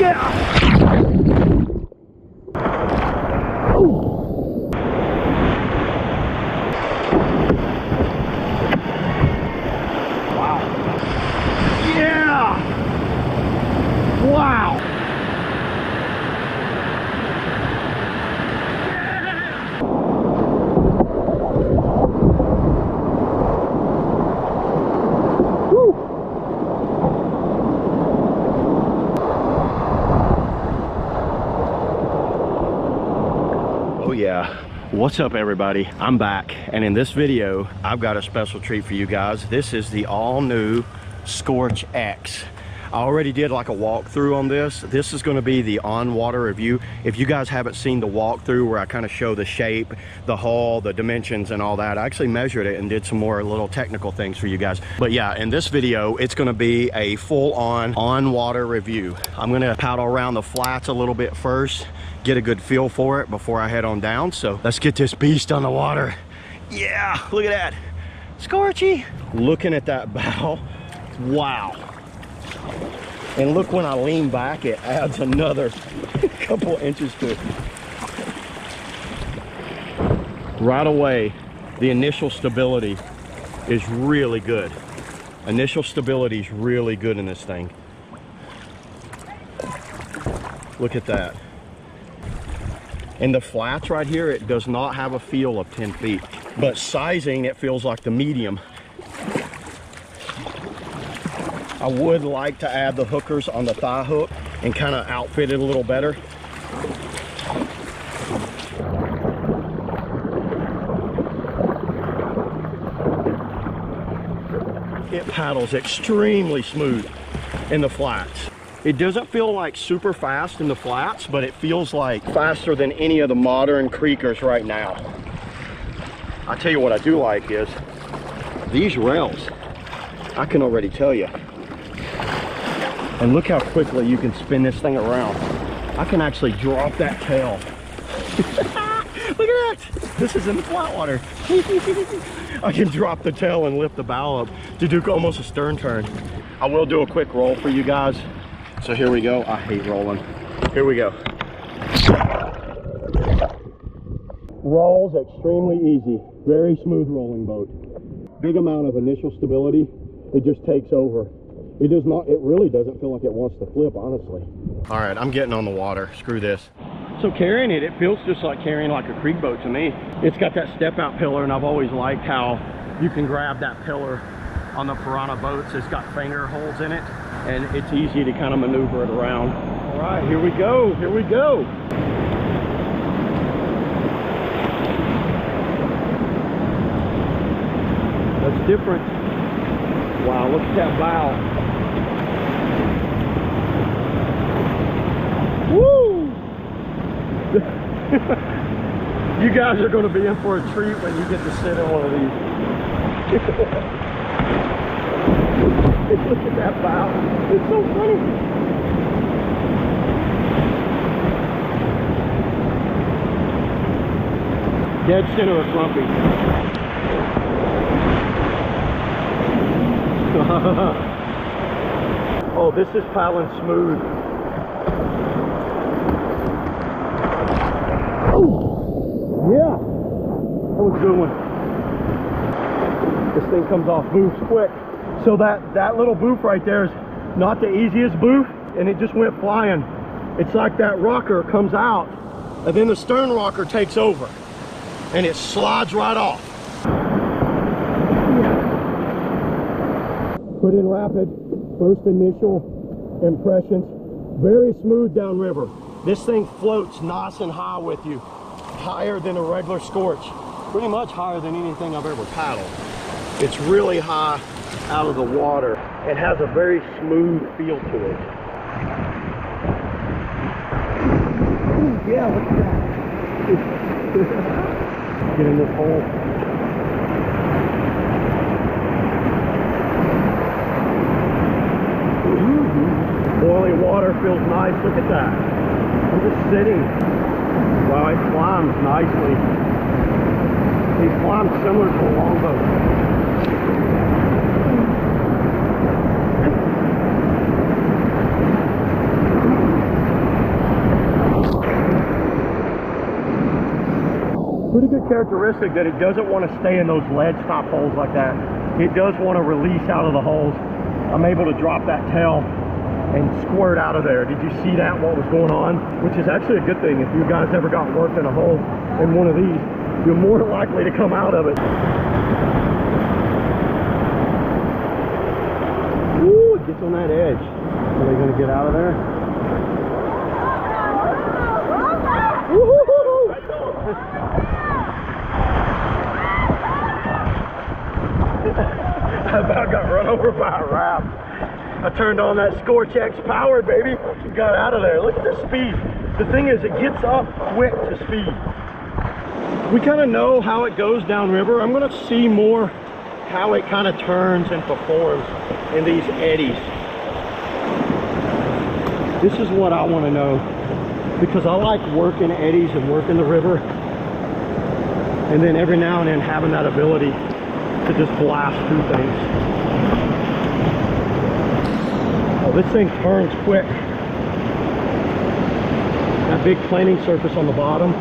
Yeah! Wow. Yeah! Wow! Oh yeah, what's up everybody? I'm back, and in this video I've got a special treat for you guys. This is the all new Scorch X. I already did like a walkthrough on this. This is going to be the on-water review. If you guys haven't seen the walkthrough where I kind of show the shape, the hull, the dimensions and all that, I actually measured it and did some more little technical things for you guys. But yeah, in this video it's going to be a full-on on-water review. I'm going to paddle around the flats a little bit first, get a good feel for it before I head on down. So let's get this beast on the water. Yeah, look at that, Scorchy. Looking at that bow, wow. And look, when I lean back, it adds another couple inches to it. Right away, the initial stability is really good. Initial stability is really good in this thing. Look at that. And the flats right here, it does not have a feel of 10 feet. But sizing, it feels like the medium. I would like to add the hookers on the thigh hook and kind of outfit it a little better. It paddles extremely smooth in the flats. It doesn't feel like super fast in the flats, but it feels like faster than any of the modern creekers right now. I tell you what I do like is these rails. I can already tell you. And look how quickly you can spin this thing around. I can actually drop that tail. Look at that. This is in the flat water. I can drop the tail and lift the bow up to do almost a stern turn. I will do a quick roll for you guys. So here we go. I hate rolling. Here we go. Rolls extremely easy. Very smooth rolling boat. Big amount of initial stability. It just takes over. It does not, it really doesn't feel like it wants to flip, honestly. All right, I'm getting on the water. Screw this. So carrying it, it feels just like carrying like a creek boat to me. It's got that step out pillar, and I've always liked how you can grab that pillar on the Pyranha boats. It's got finger holes in it, and it's easy to kind of maneuver it around. All right, here we go, here we go. That's different. Wow, look at that bow. Woo! You guys are going to be in for a treat when you get to sit in one of these. Look at that bow. It's so funny. Dead center of Grumpy. Oh, this is paddling smooth. Oh, yeah, that was a good one. This thing comes off boofs quick. So that little boof right there is not the easiest boof, and it just went flying. It's like that rocker comes out, and then the stern rocker takes over, and it slides right off. Put in rapid, first initial impressions. Very smooth downriver. This thing floats nice and high with you. Higher than a regular Scorch. Pretty much higher than anything I've ever paddled. It's really high out of the water. It has a very smooth feel to it. Ooh, yeah, look at that. Get in this hole. Boiling water feels nice. Look at that. I'm just sitting. Wow, it climbs nicely. He climbs similar to a longboat. characteristic that it doesn't want to stay in those ledge top holes like that. It does want to release out of the holes. I'm able to drop that tail and squirt out of there. Did you see that, what was going on? Which is actually a good thing. If you guys ever got worked in a hole in one of these, you're more likely to come out of it. Ooh, it gets on that edge. Are they going to get out of there? I about got run over by a raft. I turned on that Scorch X power, baby. Got out of there. Look at the speed. The thing is, it gets up quick to speed. We kind of know how it goes downriver. I'm going to see more how it kind of turns and performs in these eddies. This is what I want to know, because I like working eddies and working the river, and then every now and then having that ability to just blast through things. Oh, this thing turns quick. That big planing surface on the bottom.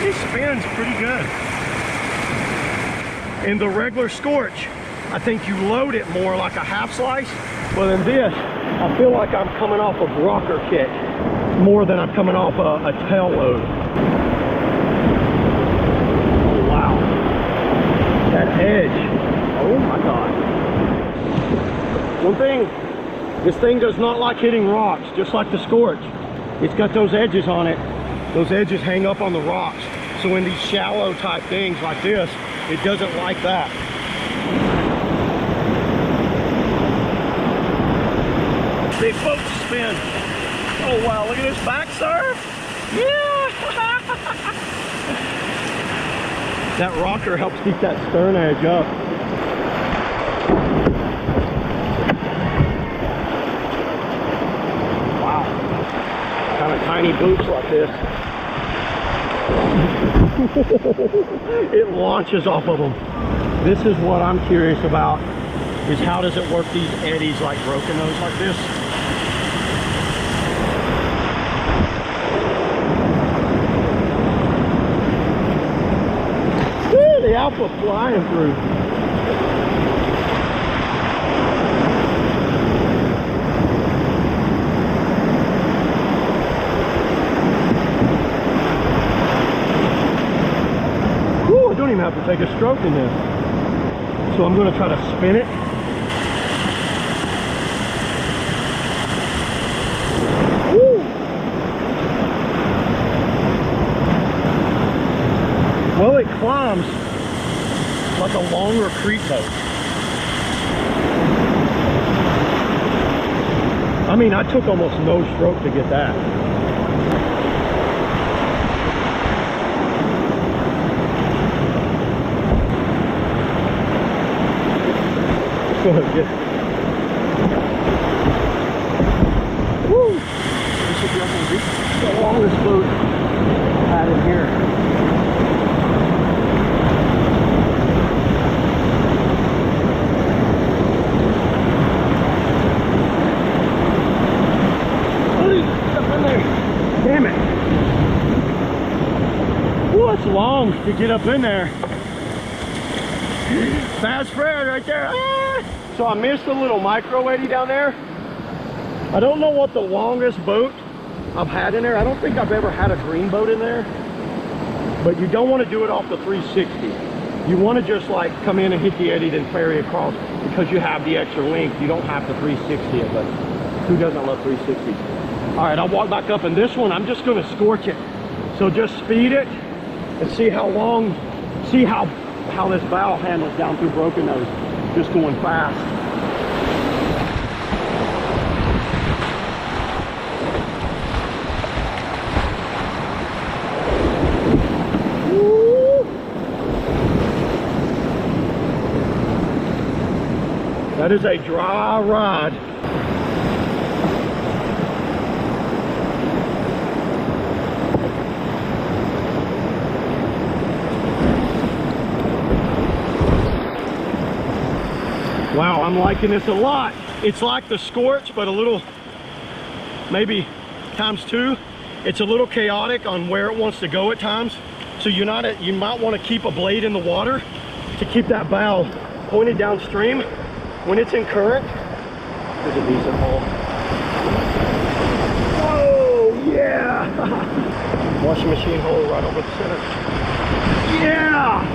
It spins pretty good. In the regular Scorch, I think you load it more like a half slice. But in this, I feel like I'm coming off a rocker kick more than I'm coming off a tail load. Oh, wow. That edge. Oh my God. One thing, this thing does not like hitting rocks, just like the Scorch. It's got those edges on it. Those edges hang up on the rocks. So in these shallow type things like this, it doesn't like that. Big boat spin. Oh wow, look at this back surf. Yeah! That rocker helps keep that stern edge up. Wow. Kind of tiny boots like this. It launches off of them. This is what I'm curious about, is how does it work these eddies, like broken nose like this. Woo, the alpha flying through. I don't even have to take a stroke in this. So I'm going to try to spin it. Woo! Well, it climbs like a longer creek boat. I mean, I took almost no stroke to get that. Go ahead, get it. Woo! This should definitely be the longest boat I've had in here. Up in there. Damn it. Woo, it's long to get up in there. Fast Fred right there. Ah! So I missed a little micro eddy down there. I don't know what the longest boat I've had in there. I don't think I've ever had a green boat in there. But you don't want to do it off the 360. You want to just like come in and hit the eddy, then ferry across, because you have the extra length. You don't have to 360 it, but who doesn't love 360? All right, I'll walk back up, and this one I'm just going to Scorch it. So just speed it and see how long, see how this bow handles down through broken nose, just going fast. Woo! That is a dry ride. Wow, I'm liking this a lot. It's like the Scorch, but a little, maybe ×2. It's a little chaotic on where it wants to go at times. So you might want to keep a blade in the water to keep that bow pointed downstream. When it's in current, there's a decent hole. Whoa, yeah! Washing machine hole right over the center. Yeah!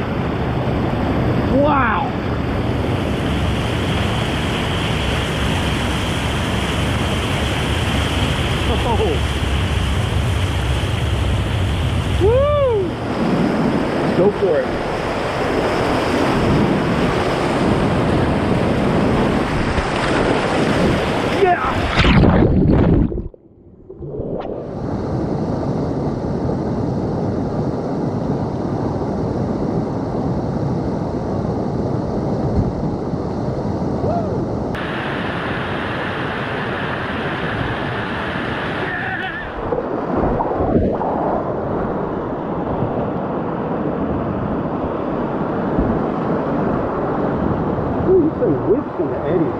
Wow! Oh! Woo! Let's go for it. Whips in the eddies.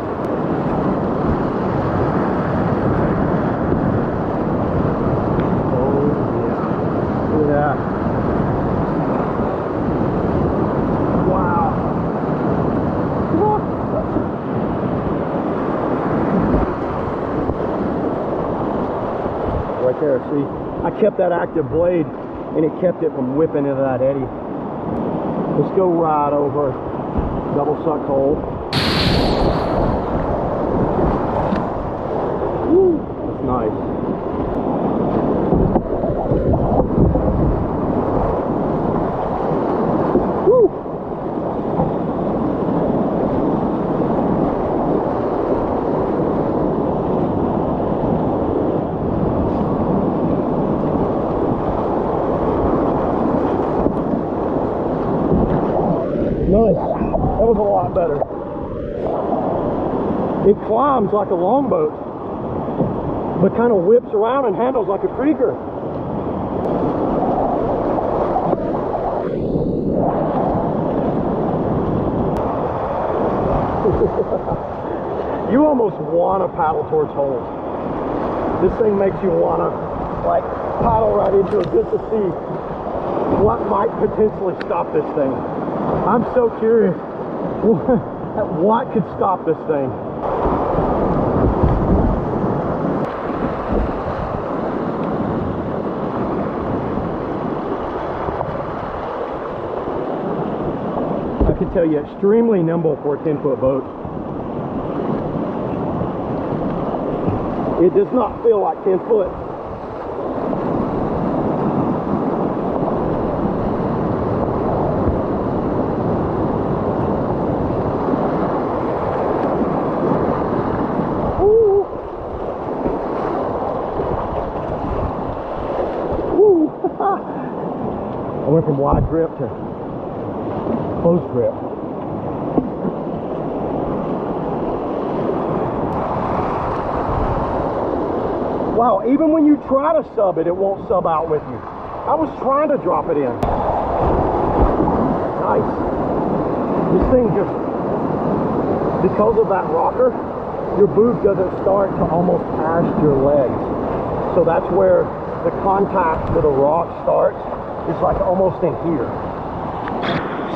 Oh yeah. Yeah. Wow. Right there, see? I kept that active blade and it kept it from whipping into that eddy. Let's go right over double suck hole. Woo, that's nice. Woo. Nice. That was a lot better. It climbs like a longboat, but kind of whips around and handles like a creeker. You almost want to paddle towards holes. This thing makes you want to like paddle right into it just to see what might potentially stop this thing. I'm so curious what could stop this thing. I can tell you, extremely nimble for a 10-foot boat. It does not feel like 10 foot. Ooh. Ooh. I went from wide grip to close grip. Wow, even when you try to sub it, it won't sub out with you. I was trying to drop it in. Nice. This thing just, because of that rocker, your boot doesn't start to almost past your legs. So that's where the contact with the rock starts. It's like almost in here.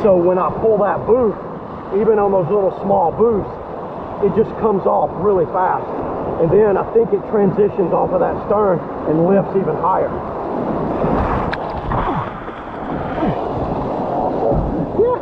So when I pull that boot, even on those little small boosts, it just comes off really fast. And then I think it transitions off of that stern and lifts even higher. Yeah.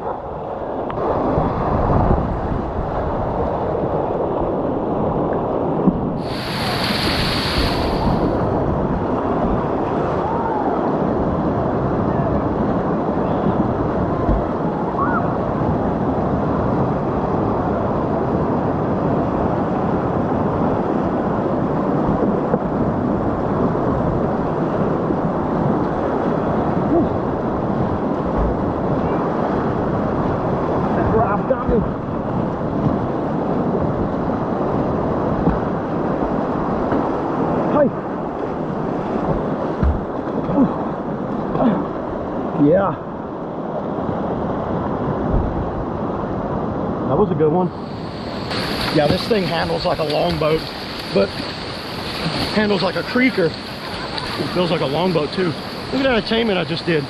Yeah, that was a good one. Yeah, this thing handles like a longboat, but handles like a creeker. It feels like a longboat too. Look at that attainment I just did.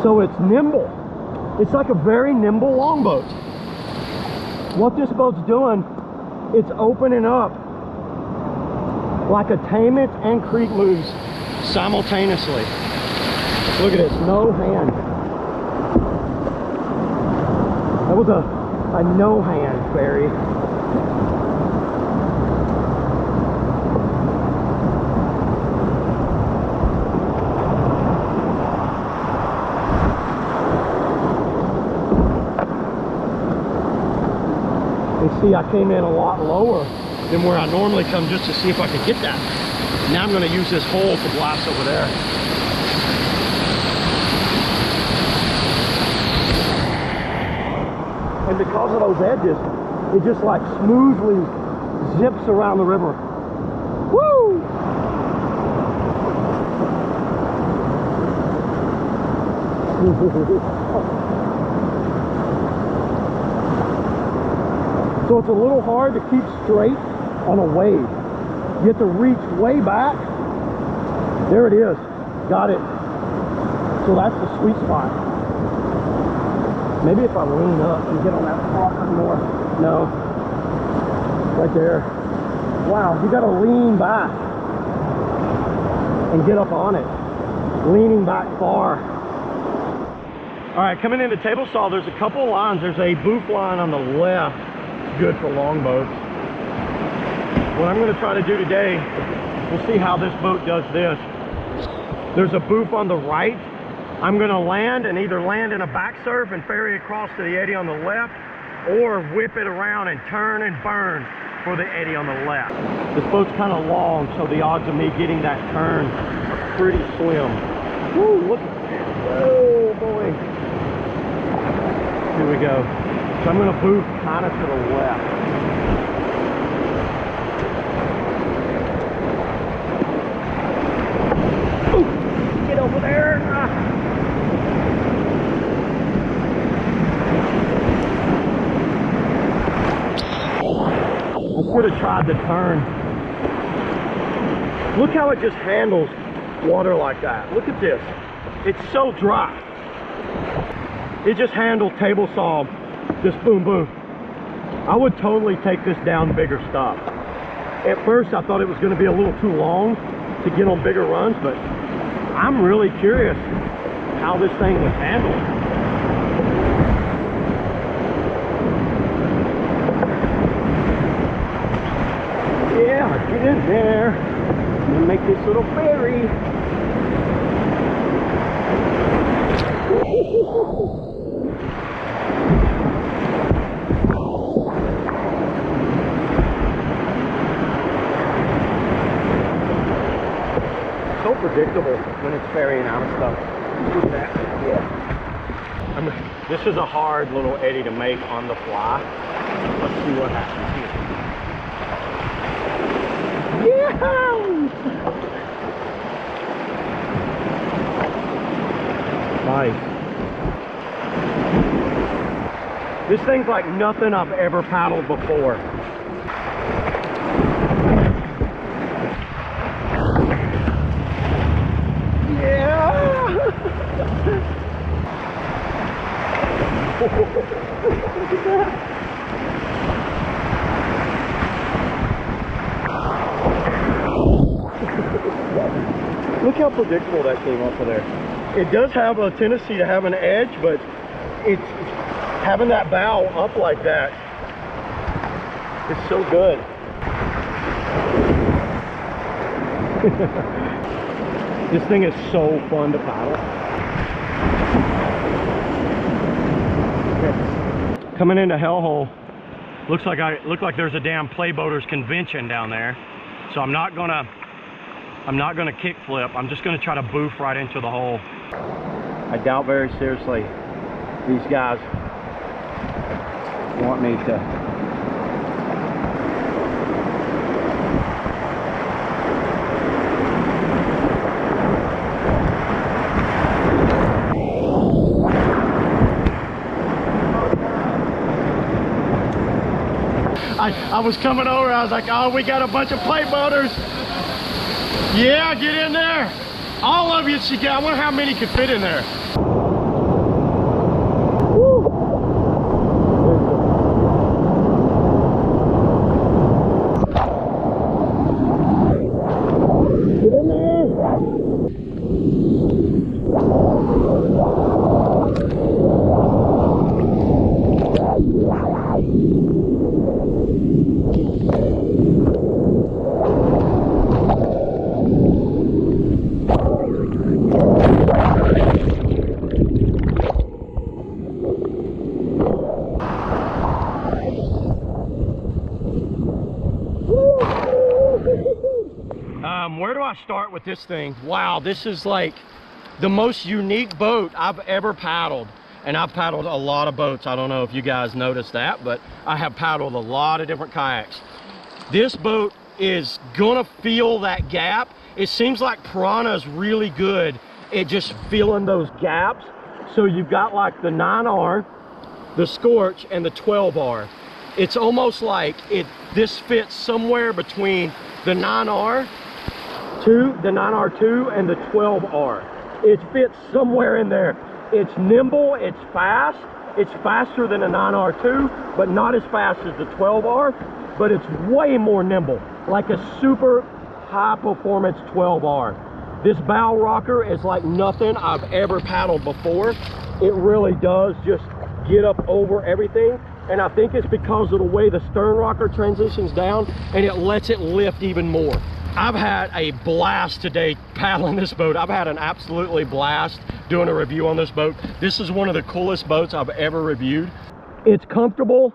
So it's nimble. It's like a very nimble longboat. What this boat's doing, it's opening up like attainment and creek moves simultaneously. Look at this, no hand. That was a no hand ferry. See, I came in a lot lower than where I normally come just to see if I could get that. Now I'm going to use this hole to blast over there. And because of those edges, it just like smoothly zips around the river. Woo! So it's a little hard to keep straight on a wave. You have to reach way back. There it is. Got it. So that's the sweet spot. Maybe if I lean up and get on that front more. No. Right there. Wow, you gotta lean back and get up on it. Leaning back far. All right, coming into table saw, there's a couple lines. There's a boof line on the left. Good for longboats. What I'm going to try to do today, we'll see how this boat does this. There's a boof on the right. I'm going to land and either land in a back surf and ferry across to the eddy on the left, or whip it around and turn and burn for the eddy on the left. This boat's kind of long, so the odds of me getting that turn are pretty slim. Woo, look at that. Oh boy. Here we go. So I'm going to boof kind of to the left. Ooh, get over there. I should have tried the turn. Look how it just handles water like that. Look at this. It's so dry. It just handled table saw. Just boom, boom. I would totally take this down bigger stuff. At first, I thought it was going to be a little too long to get on bigger runs, but I'm really curious how this thing was handled. Yeah, get in there and make this little ferry. So predictable when it's ferrying out of stuff. Look at that. Yeah. This is a hard little eddy to make on the fly. Let's see what happens here. Yeah! Nice. This thing's like nothing I've ever paddled before. Look how predictable that came off of there. It does have a tendency to have an edge, but it's having that bow up like that. It's so good. This thing is so fun to paddle. Okay. Coming into Hellhole, looks like there's a damn playboaters convention down there. So I'm not gonna kick flip. I'm just gonna try to boof right into the hole. I doubt very seriously these guys want me to I was coming over, I was like, oh, we got a bunch of plate boaters. Yeah, get in there. All of you should get, I wonder how many could fit in there. Where do I start with this thing? Wow, this is like the most unique boat I've ever paddled. And I've paddled a lot of boats. I don't know if you guys noticed that, but I have paddled a lot of different kayaks. This boat is gonna feel that gap. It seems like Pyranha is really good at just feeling those gaps. So you've got like the 9R, the Scorch, and the 12R. It's almost like this fits somewhere between the 9R2 and the 12R. It fits somewhere in there. It's nimble, it's fast. It's faster than a 9R2, but not as fast as the 12R, but it's way more nimble, like a super high performance 12R. This bow rocker is like nothing I've ever paddled before. It really does just get up over everything. And I think it's because of the way the stern rocker transitions down and it lets it lift even more. I've had a blast today paddling this boat. I've had an absolutely blast doing a review on this boat. This is one of the coolest boats I've ever reviewed. It's comfortable,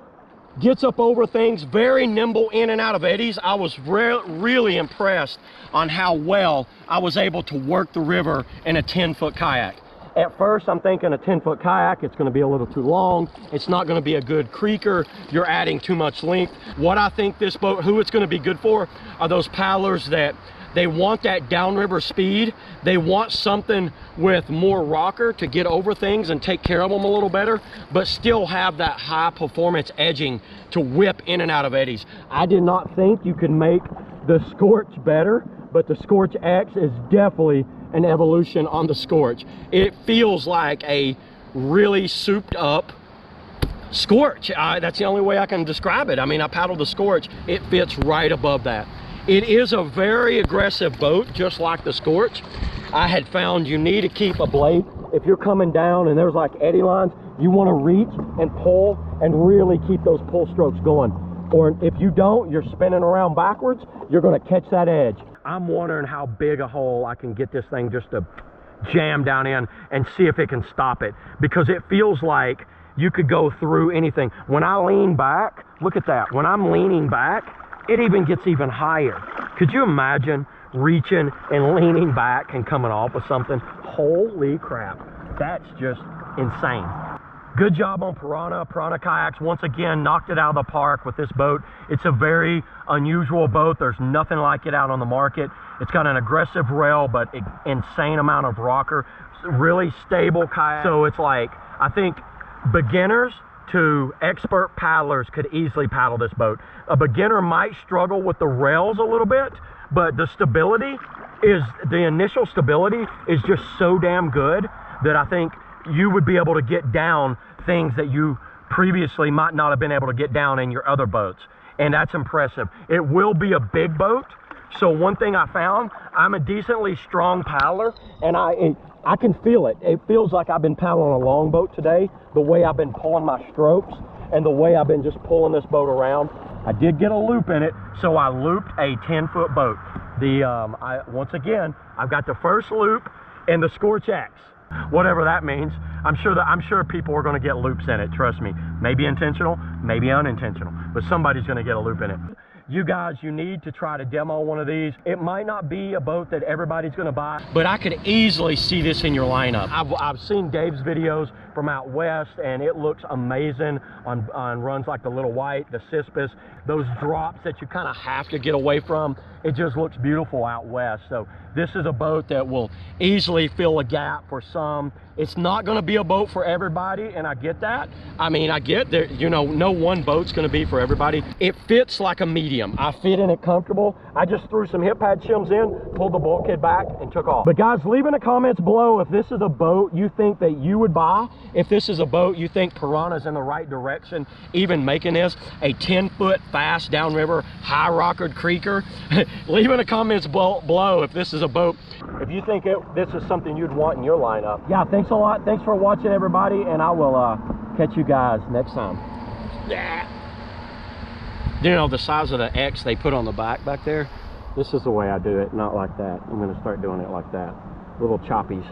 gets up over things, very nimble in and out of eddies. I was really impressed on how well I was able to work the river in a 10-foot kayak. At first, I'm thinking a 10-foot kayak, it's gonna be a little too long. It's not gonna be a good creeker. You're adding too much length. What I think this boat, who it's gonna be good for, are those paddlers that they want that downriver speed. They want something with more rocker to get over things and take care of them a little better, but still have that high performance edging to whip in and out of eddies. I did not think you could make the Scorch better, but the Scorch X is definitely an evolution on the Scorch. It feels like a really souped up Scorch. That's the only way I can describe it. I mean, I paddled the Scorch. It fits right above that. It is a very aggressive boat, just like the Scorch. I had found you need to keep a blade. If you're coming down and there's like eddy lines, you want to reach and pull and really keep those pull strokes going. Or if you don't, you're spinning around backwards, you're going to catch that edge. I'm wondering how big a hole I can get this thing just to jam down in and see if it can stop it, because it feels like you could go through anything. When I lean back, look at that. When I'm leaning back, it even gets even higher. Could you imagine reaching and leaning back and coming off with something? Holy crap, that's just insane. Good job on Pyranha Kayaks. Once again, knocked it out of the park with this boat. It's a very unusual boat. There's nothing like it out on the market. It's got an aggressive rail, but insane amount of rocker. Really stable kayak. So it's like, I think beginners to expert paddlers could easily paddle this boat. A beginner might struggle with the rails a little bit, but the initial stability is just so damn good that I think you would be able to get down things that you previously might not have been able to get down in your other boats. And that's impressive. It will be a big boat. So one thing I found, I'm a decently strong paddler, and I can feel it. It feels like I've been paddling a long boat today, the way I've been pulling my strokes and the way I've been just pulling this boat around. I did get a loop in it, so I looped a 10-foot boat. Once again, I've got the first loop in the Scorch X. Whatever that means. I'm sure people are going to get loops in it, trust me. Maybe intentional, maybe unintentional, but somebody's going to get a loop in it. you guys, you need to try to demo one of these. It might not be a boat that everybody's gonna buy, but I could easily see this in your lineup. I've seen Dave's videos from out west, and it looks amazing on runs like the Little White, the Cispus, those drops that you kind of have to get away from. It just looks beautiful out west. So this is a boat that will easily fill a gap for some. It's not going to be a boat for everybody, and I get that. I mean, I get that, you know, no one boat's going to be for everybody. It fits like a medium. I fit in it comfortable. I just threw some hip pad shims in, pulled the bulkhead back, and took off. But guys, leave in the comments below if this is a boat you think that you would buy. If this is a boat you think Piranha's in the right direction, even making this a 10-foot fast downriver high rockered creeker. Leave in the comments below if this is a boat, if you think this is something you'd want in your lineup. Yeah, thanks a lot. Thanks for watching, everybody, and I will catch you guys next time. Yeah. You know the size of the X they put on the back there? This is the way I do it, not like that. I'm going to start doing it like that. Little choppies.